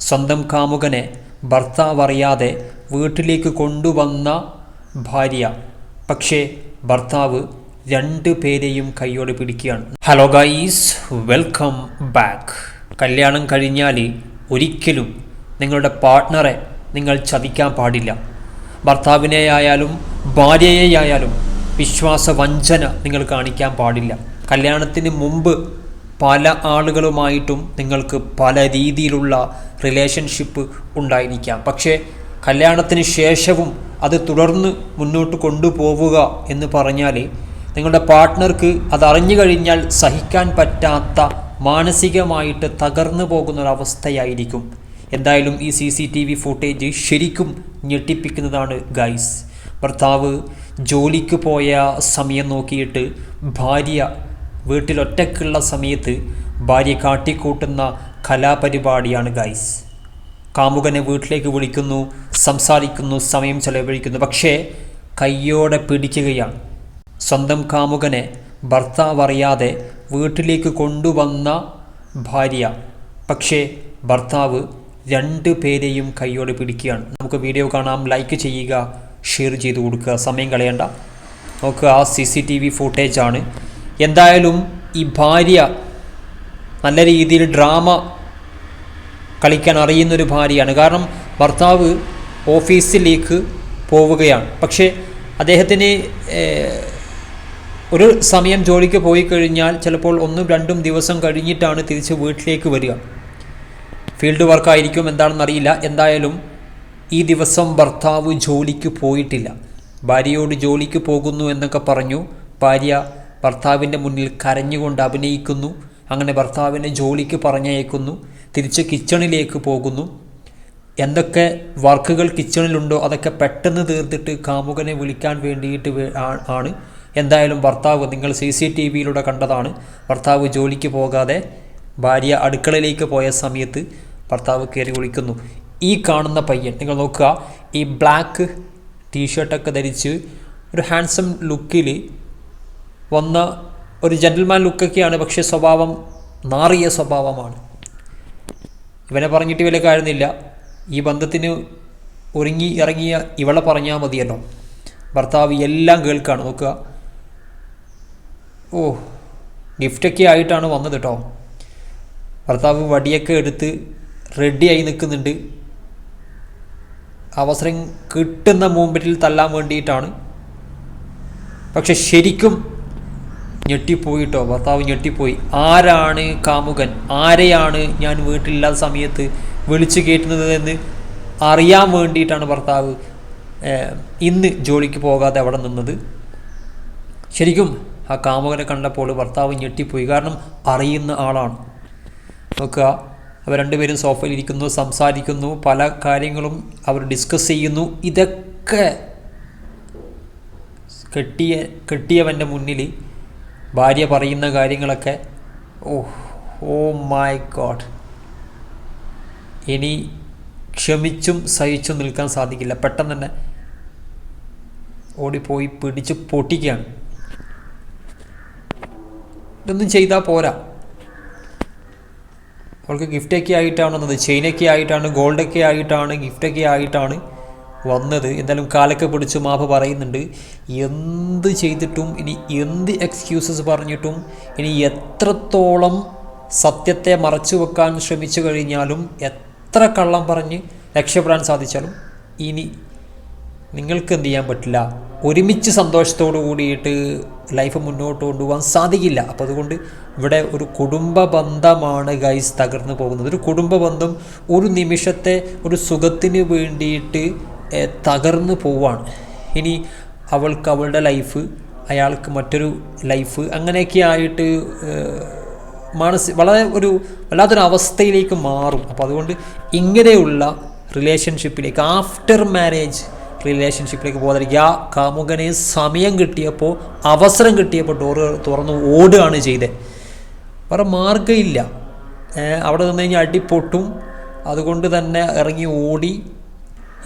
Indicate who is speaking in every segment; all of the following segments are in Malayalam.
Speaker 1: സ്വന്തം കാമുകനെ ഭർത്താവ് അറിയാതെ വീട്ടിലേക്ക് കൊണ്ടുവന്ന ഭാര്യ. പക്ഷേ ഭർത്താവ് രണ്ടുപേരെയും കൈയോടെ പിടിക്കുകയാണ്. Hello guys, welcome back. കല്യാണം കഴിഞ്ഞാൽ ഒരിക്കലും നിങ്ങളുടെ പാർട്ട്ണറെ നിങ്ങൾ ചതിക്കാൻ പാടില്ല. ഭർത്താവിനെയായാലും ഭാര്യയെയായാലും വിശ്വാസവഞ്ചന നിങ്ങൾ കാണിക്കാൻ പാടില്ല. കല്യാണത്തിന് മുമ്പ് പല ആളുകളുമായിട്ടും നിങ്ങൾക്ക് പല രീതിയിലുള്ള റിലേഷൻഷിപ്പ് ഉണ്ടായിരിക്കാം. പക്ഷേ കല്യാണത്തിന് ശേഷവും അത് തുടർന്ന് മുന്നോട്ട് കൊണ്ടുപോവുക എന്ന് പറഞ്ഞാൽ നിങ്ങളുടെ പാർട്ട്ണർക്ക് അതറിഞ്ഞു കഴിഞ്ഞാൽ സഹിക്കാൻ പറ്റാത്ത മാനസികമായിട്ട് തകർന്നു പോകുന്നൊരവസ്ഥയായിരിക്കും. എന്തായാലും ഈ CCTV ഫുട്ടേജ് ശരിക്കും ഞെട്ടിപ്പിക്കുന്നതാണ് ഗൈസ്. ഭർത്താവ് ജോലിക്ക് പോയ സമയം നോക്കിയിട്ട് ഭാര്യ വീട്ടിലൊറ്റയ്ക്കുള്ള സമയത്ത് ഭാര്യ കാട്ടിക്കൂട്ടുന്ന കലാപരിപാടിയാണ് ഗൈസ്. കാമുകനെ വീട്ടിലേക്ക് വിളിക്കുന്നു, സംസാരിക്കുന്നു, സമയം ചെലവഴിക്കുന്നു, പക്ഷേ കയ്യോടെ പിടിക്കുകയാണ്. സ്വന്തം കാമുകനെ ഭർത്താവ് അറിയാതെ വീട്ടിലേക്ക് കൊണ്ടുവന്ന ഭാര്യ. പക്ഷേ ഭർത്താവ് രണ്ടുപേരെയും കൈയോടെ പിടിക്കുകയാണ്. നമുക്ക് വീഡിയോ കാണാം, ലൈക്ക് ചെയ്യുക, ഷെയർ ചെയ്ത് കൊടുക്കുക, സമയം കളയണ്ട. നോക്കുക, CCTV ഫുട്ടേജാണ്. എന്തായാലും ഈ ഭാര്യ നല്ല രീതിയിൽ ഡ്രാമ കളിക്കാൻ അറിയുന്നൊരു ഭാര്യയാണ്. കാരണം ഭർത്താവ് ഓഫീസിലേക്ക് പോവുകയാണ്. പക്ഷേ അദ്ദേഹത്തിന് ഒരു സമയം ജോലിക്ക് പോയി കഴിഞ്ഞാൽ ചിലപ്പോൾ 1-2 ദിവസം കഴിഞ്ഞിട്ടാണ് തിരിച്ച് വീട്ടിലേക്ക് വരിക. ഫീൽഡ് വർക്കായിരിക്കും, എന്താണെന്നറിയില്ല. എന്തായാലും ഈ ദിവസം ഭർത്താവ് ജോലിക്ക് പോയിട്ടില്ല. ഭാര്യയോട് ജോലിക്ക് പോകുന്നു എന്നൊക്കെ പറഞ്ഞു. ഭാര്യ ഭർത്താവിൻ്റെ മുന്നിൽ കരഞ്ഞുകൊണ്ട് അഭിനയിക്കുന്നു. അങ്ങനെ ഭർത്താവിനെ ജോലിക്ക് പറഞ്ഞയക്കുന്നു. തിരിച്ച് കിച്ചണിലേക്ക് പോകുന്നു. എന്തൊക്കെ വർക്കുകൾ കിച്ചണിലുണ്ടോ അതൊക്കെ പെട്ടെന്ന് തീർത്തിട്ട് കാമുകനെ വിളിക്കാൻ വേണ്ടിയിട്ട് ആണ്. എന്തായാലും ഭർത്താവ്, നിങ്ങൾ CCTVയിലൂടെ കണ്ടതാണ്, ഭർത്താവ് ജോലിക്ക് പോകാതെ ഭാര്യ അടുക്കളയിലേക്ക് പോയ സമയത്ത് ഭർത്താവ് കയറി വിളിക്കുന്നു. ഈ കാണുന്ന പയ്യൻ നിങ്ങൾ നോക്കുക, ഈ ബ്ലാക്ക് ടീഷർട്ടൊക്കെ ധരിച്ച് ഒരു ഹാൻസം ലുക്കിൽ വന്ന ഒരു ജെന്റിൽമാൻ ലുക്കൊക്കെയാണ്. പക്ഷേ സ്വഭാവം നാറിയ സ്വഭാവമാണ്. ഇവനെ പറഞ്ഞിട്ട് വലിയ കാര്യമില്ല. ഈ ബന്ധത്തിന് ഒരുങ്ങി ഇറങ്ങിയ ഇവളെ പറഞ്ഞാൽ മതിയല്ലോ. ഭർത്താവ് എല്ലാം കേൾക്കാണ്. നോക്കുക, ഓ ഗിഫ്റ്റൊക്കെ ആയിട്ടാണ് വന്നത് കേട്ടോ. ഭർത്താവ് വടിയൊക്കെ എടുത്ത് റെഡിയായി നിൽക്കുന്നുണ്ട്. അവസരം കിട്ടുന്ന മൂമെൻറ്റിൽ തല്ലാൻ വേണ്ടിയിട്ടാണ്. പക്ഷെ ശരിക്കും ഞെട്ടിപ്പോയിട്ടോ, ഭർത്താവ് ഞെട്ടിപ്പോയി. ആരാണ് കാമുകൻ, ആരെയാണ് ഞാൻ വീട്ടിലില്ലാത്ത സമയത്ത് വിളിച്ചു കയറ്റുന്നത് എന്ന് അറിയാൻ വേണ്ടിയിട്ടാണ് ഭർത്താവ് ഇന്ന് ജോലിക്ക് പോകാതെ അവിടെ നിന്നത്. ശരിക്കും ആ കാമുകനെ കണ്ടപ്പോൾ ഭർത്താവ് ഞെട്ടിപ്പോയി. കാരണം അറിയുന്ന ആളാണ്. നോക്കുക, അവർ രണ്ടുപേരും സോഫയിൽ ഇരിക്കുന്നു, സംസാരിക്കുന്നു, പല കാര്യങ്ങളും അവർ ഡിസ്കസ് ചെയ്യുന്നു. ഇതൊക്കെ കെട്ടിയവൻ്റെ മുന്നിൽ ഭാര്യ പറയുന്ന കാര്യങ്ങളൊക്കെ ഓ മൈ ഗോഡ്, ഇനി ക്ഷമിച്ചും സഹിച്ചും നിൽക്കാൻ സാധിക്കില്ല. പെട്ടെന്ന് തന്നെ ഓടിപ്പോയി പിടിച്ച് പൊട്ടിക്കുകയാണ്. ഇതൊന്നും ചെയ്താൽ പോരാ. അവൾക്ക് ഗിഫ്റ്റൊക്കെ ആയിട്ടാണ് വന്നത്, ചെയിനൊക്കെ ആയിട്ടാണ്, ഗോൾഡൊക്കെ ആയിട്ടാണ്, ഗിഫ്റ്റൊക്കെ ആയിട്ടാണ് വന്നത്. എന്തായാലും കാലൊക്കെ പിടിച്ച് മാപ്പ് പറയുന്നുണ്ട്. എന്ത് ചെയ്തിട്ടും, ഇനി എന്ത് എക്സ്ക്യൂസസ് പറഞ്ഞിട്ടും, ഇനി എത്രത്തോളം സത്യത്തെ മറച്ചു വെക്കാൻ ശ്രമിച്ചു കഴിഞ്ഞാലും, എത്ര കള്ളം പറഞ്ഞ് രക്ഷപ്പെടാൻ സാധിച്ചാലും ഇനി നിങ്ങൾക്ക് എന്ത് ചെയ്യാൻ പറ്റില്ല. ഒരുമിച്ച് സന്തോഷത്തോടു കൂടിയിട്ട് ലൈഫ് മുന്നോട്ട് കൊണ്ടുപോകാൻ സാധിക്കില്ല. അപ്പോൾ അതുകൊണ്ട് ഇവിടെ ഒരു കുടുംബ ബന്ധമാണ് ഗൈസ് തകർന്നു പോകുന്നത്. ഒരു കുടുംബ ബന്ധം ഒരു നിമിഷത്തെ ഒരു സുഖത്തിന് വേണ്ടിയിട്ട് തകർന്നു പോവാണ്. ഇനി അവൾക്ക് അവളുടെ ലൈഫ്, അയാൾക്ക് മറ്റൊരു ലൈഫ്, അങ്ങനെയൊക്കെ ആയിട്ട് വല്ലാത്തൊരു അവസ്ഥയിലേക്ക് മാറും. അപ്പോൾ അതുകൊണ്ട് ഇങ്ങനെയുള്ള റിലേഷൻഷിപ്പിലേക്ക്, ആഫ്റ്റർ മാരേജ് റിലേഷൻഷിപ്പിലേക്ക് പോകാതിരിക്കുക. ആ കാമുകനെ സമയം കിട്ടിയപ്പോൾ, അവസരം കിട്ടിയപ്പോൾ ഡോറ് തുറന്ന് ഓടുകയാണ് ചെയ്തത്. വേറെ മാർഗ്ഗമില്ല. അവിടെ നിന്ന് കഴിഞ്ഞാൽ അടിപൊട്ടും. അതുകൊണ്ട് തന്നെ ഇറങ്ങി ഓടി.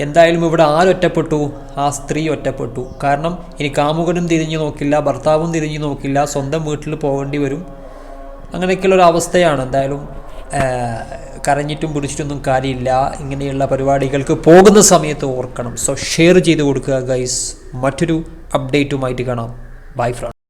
Speaker 1: എന്തായാലും ഇവിടെ ആരൊറ്റപ്പെട്ടു? ആ സ്ത്രീ ഒറ്റപ്പെട്ടു. കാരണം ഇനി കാമുകനും തിരിഞ്ഞു നോക്കില്ല, ഭർത്താവും തിരിഞ്ഞു നോക്കില്ല, സ്വന്തം വീട്ടിൽ പോകേണ്ടി വരും. അങ്ങനെയൊക്കെയുള്ളൊരു അവസ്ഥയാണ്. എന്തായാലും കരഞ്ഞിട്ടും പിടിച്ചിട്ടൊന്നും കാര്യമില്ല. ഇങ്ങനെയുള്ള പരിപാടികൾക്ക് പോകുന്ന സമയത്ത് ഓർക്കണം. സോ ഷെയർ ചെയ്ത് കൊടുക്കുക ഗൈസ്. മറ്റൊരു അപ്ഡേറ്റുമായിട്ട് കാണാം. Bye friends.